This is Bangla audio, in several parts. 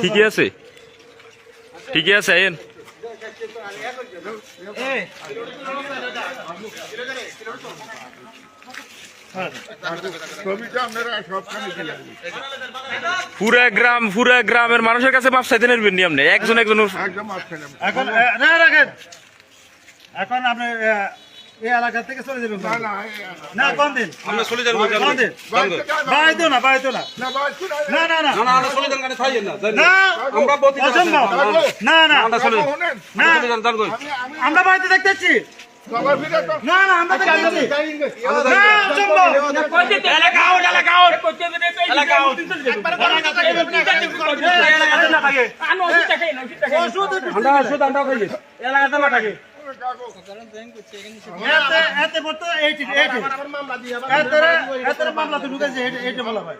ঠিকই আছে, ঠিকই আছে। আইন পুরা গ্রামের মানুষের কাছে মাপ চাইতে নেবেন নি আপনি একজন একজন। এখন আপনি এই এলাকা থেকে চলে যাবেন না? কোন দিন আমরা চলে যাবো? বাড়াইতো না, বাড়াইতো না, না না না না, আমরা চলে যান, গাড়ি ছাড়েন না, আমরা বলতে না না, আমরা চলে যান, আমরা বাড়িতে দেখতেছি। না না, আমরা দেখতেছি না, অসম্ভব। এলাকা আউট, এলাকা আউট, এলাকা আউট, এলাকাতে না থাকে, আমরা খাই এলাকাতে না থাকে। মামলা তো ঢুকেছে, এটা বলা ভাই।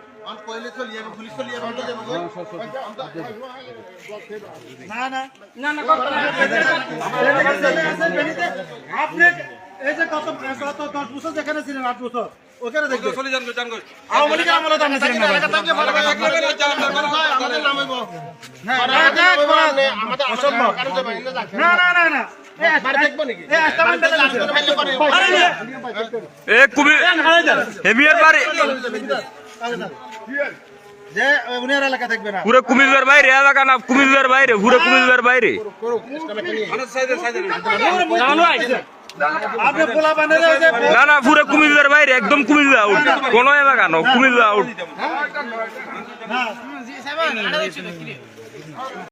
না না না না, আপনি এই যে গত 10 বছর যেখানে ছিলেন, 8 বছর ওখানে দেখবেন আওয়ামী লীগের আমলে তো আপনি ছিলেন না। না না না না, পুরো কুমিল্লার বাইরে এলাকা না, কুমিল্লার বাইরে, পুরো কুমিল্লার বাইরে। না না, পুরো কুমিল্লার বাইরে, একদম কুমিল্লা আউট, কোন এলাকা না, কুমিল্লা আউট।